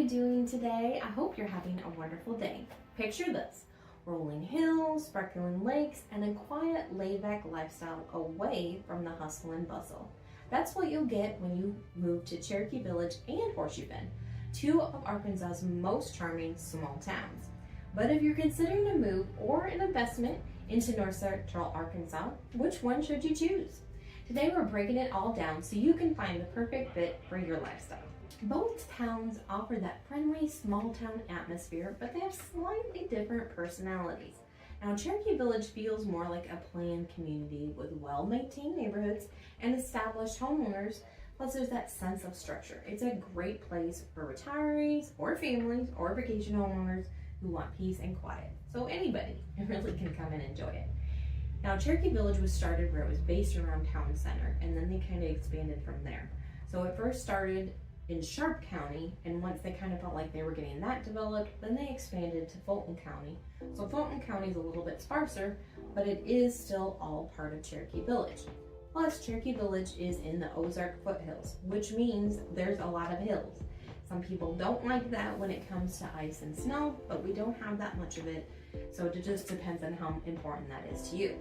you doing today? I hope you're having a wonderful day. Picture this: rolling hills, sparkling lakes, and a quiet, laid-back lifestyle away from the hustle and bustle. That's what you'll get when you move to Cherokee Village and Horseshoe Bend, two of Arkansas's most charming small towns. But if you're considering a move or an investment into North Central Arkansas, which one should you choose? Today we're breaking it all down so you can find the perfect fit for your lifestyle. Both towns offer that friendly small town atmosphere, but they have slightly different personalities. Now, Cherokee Village feels more like a planned community with well-maintained neighborhoods and established homeowners, plus there's that sense of structure. It's a great place for retirees or families or vacation homeowners who want peace and quiet. So anybody really can come and enjoy it. Now, Cherokee Village was started where it was based around town center, and then they kind of expanded from there. So it first started in Sharp County, and once they kind of felt like they were getting that developed, then they expanded to Fulton County. So Fulton County is a little bit sparser, but it is still all part of Cherokee Village. Plus, Cherokee Village is in the Ozark foothills, which means there's a lot of hills. Some people don't like that when it comes to ice and snow, but we don't have that much of it, so it just depends on how important that is to you.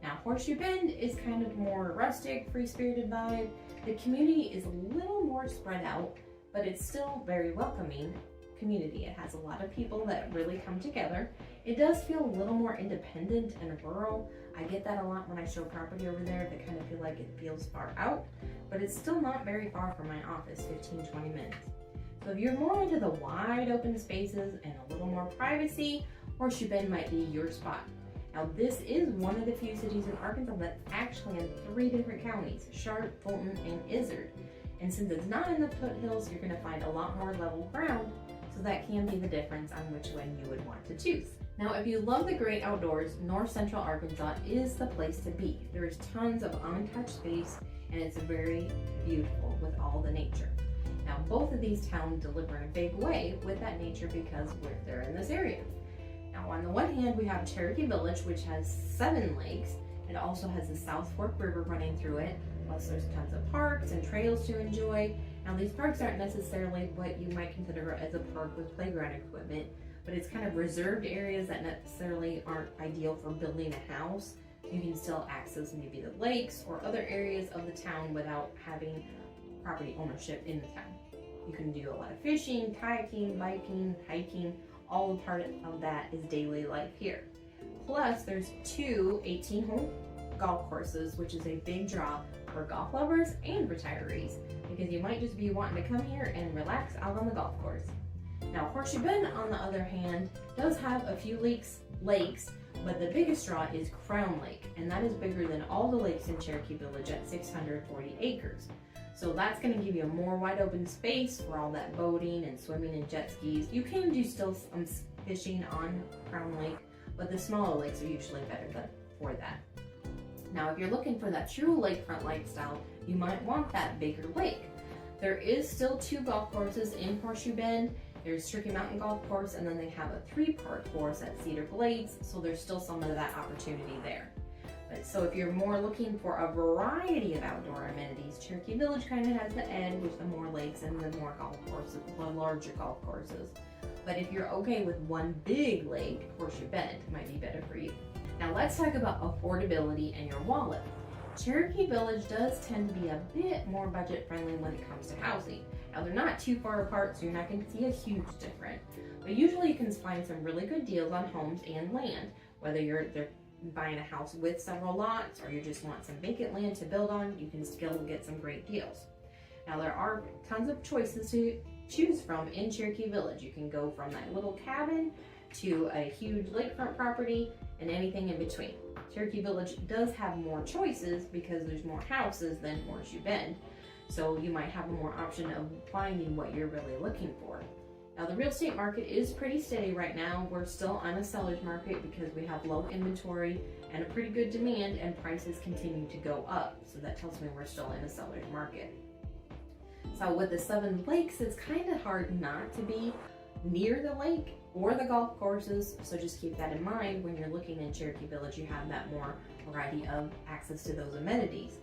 Now, Horseshoe Bend is kind of more rustic, free-spirited vibe. The community is a little more spread out, but it's still very welcoming community. It has a lot of people that really come together. It does feel a little more independent and rural. I get that a lot when I show property over there. They kind of feel like it feels far out, but it's still not very far from my office, 15-20 minutes. So if you're more into the wide open spaces and a little more privacy, Horseshoe Bend might be your spot. Now, this is one of the few cities in Arkansas that's actually in 3 different counties: Sharp, Fulton, and Izard. And since it's not in the foothills, you're going to find a lot more level ground, so that can be the difference on which one you would want to choose. Now, if you love the great outdoors, North Central Arkansas is the place to be. There's tons of untouched space, and it's very beautiful with all the nature. Now, both of these towns deliver in a big way with that nature because they're in this area. Now, on the one hand, we have Cherokee Village, which has 7 lakes. It also has the South Fork River running through it. Plus, there's tons of parks and trails to enjoy. Now, these parks aren't necessarily what you might consider as a park with playground equipment, but it's kind of reserved areas that necessarily aren't ideal for building a house. You can still access maybe the lakes or other areas of the town without having property ownership in the town. You can do a lot of fishing, kayaking, biking, hiking. All a part of that is daily life here. Plus, there's 2 18-hole golf courses, which is a big draw for golf lovers and retirees, because you might just be wanting to come here and relax out on the golf course. Now, Horseshoe Bend, on the other hand, does have a few lakes, but the biggest draw is Crown Lake, and that is bigger than all the lakes in Cherokee Village at 640 acres. So that's going to give you a more wide open space for all that boating and swimming and jet skis. You can do still some fishing on Crown Lake, but the smaller lakes are usually better for that. Now, if you're looking for that true lakefront lifestyle, you might want that bigger lake. There is still 2 golf courses in Horseshoe Bend. There's Turkey Mountain Golf Course, and then they have a 3-part course at Cedar Glades, so there's still some of that opportunity there. So if you're more looking for a variety of outdoor amenities, Cherokee Village kind of has the edge with the more lakes and the more golf courses, the larger golf courses. But if you're okay with one big lake, Horseshoe Bend might be better for you. Now let's talk about affordability and your wallet. Cherokee Village does tend to be a bit more budget friendly when it comes to housing. Now, they're not too far apart, so you're not going to see a huge difference. But usually you can find some really good deals on homes and land, whether they're buying a house with several lots or you just want some vacant land to build on. You can still get some great deals. Now, there are tons of choices to choose from in Cherokee Village. You can go from that little cabin to a huge lakefront property and anything in between. Cherokee Village does have more choices because there's more houses than Horseshoe Bend, so you might have a more option of finding what you're really looking for. Now, the real estate market is pretty steady right now. We're still on a seller's market because we have low inventory and a pretty good demand, and prices continue to go up. So that tells me we're still in a seller's market. So with the 7 lakes, it's kind of hard not to be near the lake or the golf courses. So just keep that in mind when you're looking in Cherokee Village. You have that more variety of access to those amenities.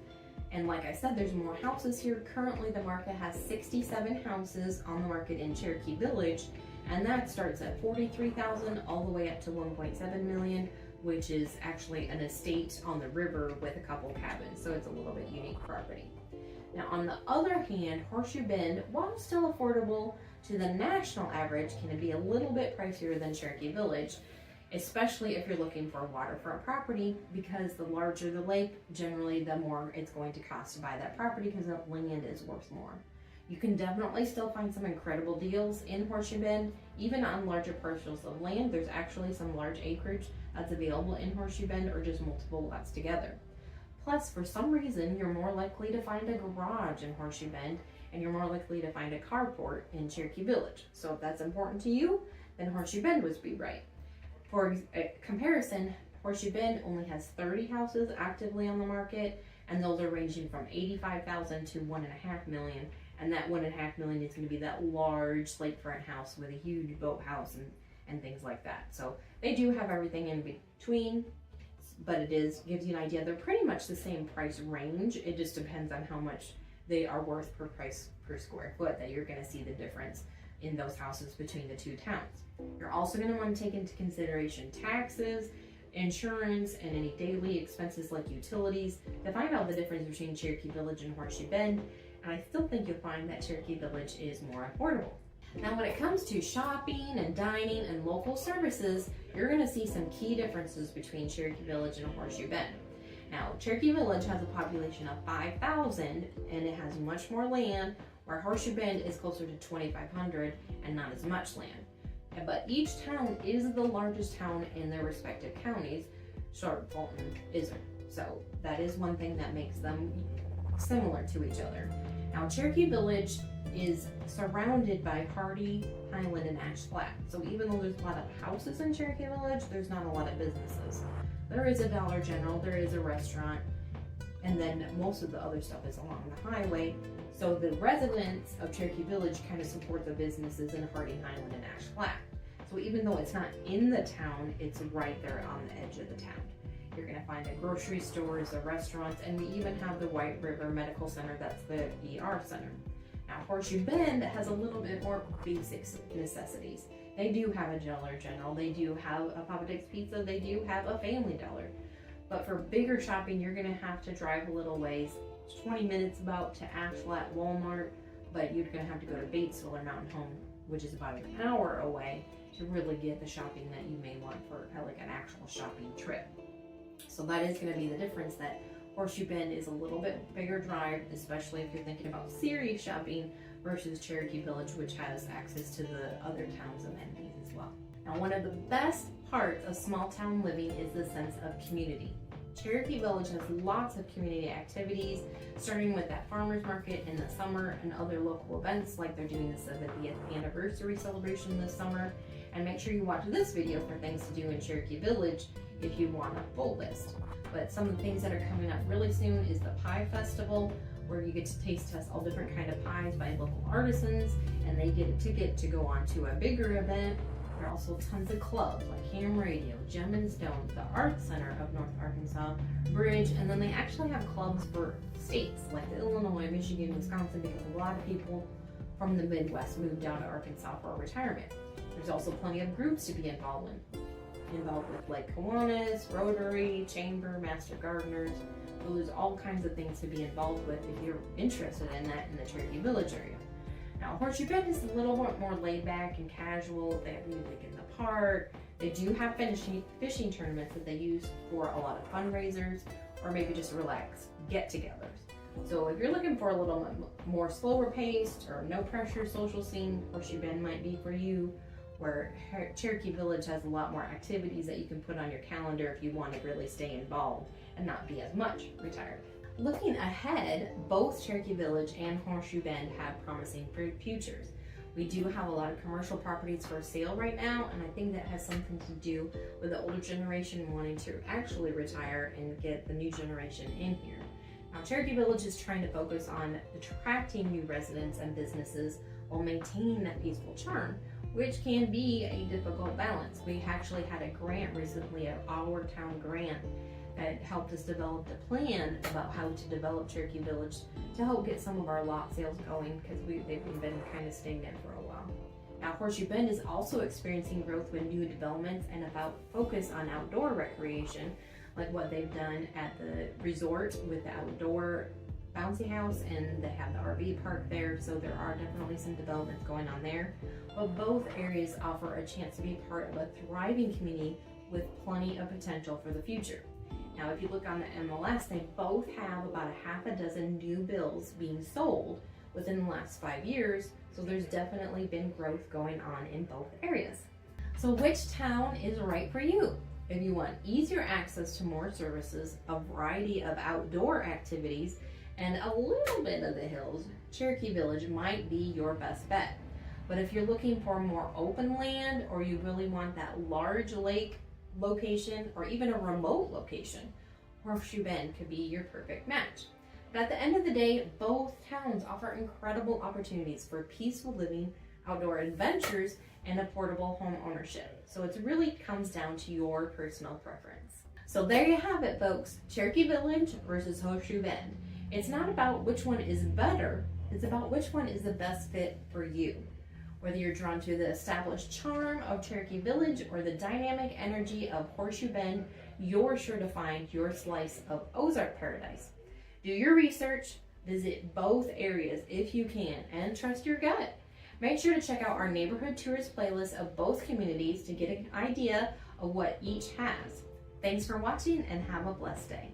And like I said, there's more houses here. Currently, the market has 67 houses on the market in Cherokee Village, and that starts at $43,000 all the way up to $1.7 million, which is actually an estate on the river with a couple cabins, so it's a little bit unique property. Now, on the other hand, Horseshoe Bend, while still affordable to the national average, can be a little bit pricier than Cherokee Village, especially if you're looking for a waterfront property, because the larger the lake, generally the more it's going to cost to buy that property because the land is worth more. You can definitely still find some incredible deals in Horseshoe Bend, even on larger parcels of land. There's actually some large acreage that's available in Horseshoe Bend, or just multiple lots together. Plus, for some reason, you're more likely to find a garage in Horseshoe Bend, and you're more likely to find a carport in Cherokee Village. So if that's important to you, then Horseshoe Bend would be right. For comparison, Horseshoe Bend only has 30 houses actively on the market, and those are ranging from $85,000 to $1.5 million. And that $1.5 million is going to be that large lakefront house with a huge boathouse and things like that. So they do have everything in between, but it gives you an idea. They're pretty much the same price range. It just depends on how much they are worth per square foot that you're going to see the difference in those houses between the two towns. You're also going to want to take into consideration taxes, insurance, and any daily expenses like utilities to find out the difference between Cherokee Village and Horseshoe Bend. And I still think you'll find that Cherokee Village is more affordable. Now, when it comes to shopping and dining and local services, you're going to see some key differences between Cherokee Village and Horseshoe Bend. Now, Cherokee Village has a population of 5,000 and it has much more land, where Horseshoe Bend is closer to 2,500 and not as much land. But each town is the largest town in their respective counties, short Fulton isn't. So that is one thing that makes them similar to each other. Now, Cherokee Village is surrounded by Hardy, Highland, and Ash Flat. So even though there's a lot of houses in Cherokee Village, there's not a lot of businesses. There is a Dollar General, there is a restaurant, and then most of the other stuff is along the highway. So the residents of Cherokee Village kind of support the businesses in Hardy, Highland, and Ash Flat. So even though it's not in the town, it's right there on the edge of the town. You're going to find the grocery stores, the restaurants, and we even have the White River Medical Center, that's the ER center. Now, Horseshoe Bend has a little bit more basic necessities. They do have a Dollar General, they do have a Papa Dick's Pizza, they do have a Family Dollar. But for bigger shopping, you're going to have to drive a little ways. It's 20 minutes about to Ash Flat Walmart, but you're going to have to go to Batesville or Mountain Home, which is about an hour away, to really get the shopping that you may want for like an actual shopping trip. So that is going to be the difference, that Horseshoe Bend is a little bit bigger drive, especially if you're thinking about serious shopping, versus Cherokee Village, which has access to the other town's amenities as well. Now, one of the best parts of small town living is the sense of community. Cherokee Village has lots of community activities, starting with that farmers market in the summer and other local events, like they're doing the 70th anniversary celebration this summer. And make sure you watch this video for things to do in Cherokee Village if you want a full list. But some of the things that are coming up really soon is the Pie Festival, where you get to taste test all different kind of pies by local artisans, and they get a ticket to go on to a bigger event. There are also tons of clubs like Ham Radio, Gem and Stone, the Art Center of North Arkansas, Bridge, and then they actually have clubs for states like the Illinois, Michigan, Wisconsin, because a lot of people from the Midwest moved down to Arkansas for retirement. There's also plenty of groups to be involved with, like Kiwanis, Rotary, Chamber, Master Gardeners. So there's all kinds of things to be involved with if you're interested in that in the Cherokee Village area. Now, Horseshoe Bend is a little bit more laid back and casual. They have music in the park. They do have fishing tournaments that they use for a lot of fundraisers, or maybe just relax get-togethers. So if you're looking for a little more slower paced or no pressure social scene, Horseshoe Bend might be for you, where Cherokee Village has a lot more activities that you can put on your calendar if you want to really stay involved and not be as much retired. Looking ahead, both Cherokee Village and Horseshoe Bend have promising futures. We do have a lot of commercial properties for sale right now, and I think that has something to do with the older generation wanting to actually retire and get the new generation in here. Now, Cherokee Village is trying to focus on attracting new residents and businesses while maintaining that peaceful charm, which can be a difficult balance. We actually had a grant recently, an Our Town grant, had helped us develop the plan about how to develop Cherokee Village to help get some of our lot sales going, because they've been kind of stagnant for a while. Now, Horseshoe Bend is also experiencing growth with new developments and about focus on outdoor recreation, like what they've done at the resort with the outdoor bouncy house, and they have the RV park there, so there are definitely some developments going on there. But both areas offer a chance to be part of a thriving community with plenty of potential for the future. Now, if you look on the MLS, they both have about a half a dozen new builds being sold within the last 5 years, so there's definitely been growth going on in both areas. So which town is right for you? If you want easier access to more services, a variety of outdoor activities, and a little bit of the hills, Cherokee Village might be your best bet. But if you're looking for more open land, or you really want that large lake location, or even a remote location, Horseshoe Bend could be your perfect match. But at the end of the day, both towns offer incredible opportunities for peaceful living, outdoor adventures, and affordable home ownership. So it really comes down to your personal preference. So there you have it, folks. Cherokee Village versus Horseshoe Bend. It's not about which one is better, it's about which one is the best fit for you. Whether you're drawn to the established charm of Cherokee Village or the dynamic energy of Horseshoe Bend, you're sure to find your slice of Ozark paradise. Do your research, visit both areas if you can, and trust your gut. Make sure to check out our neighborhood tours playlist of both communities to get an idea of what each has. Thanks for watching, and have a blessed day.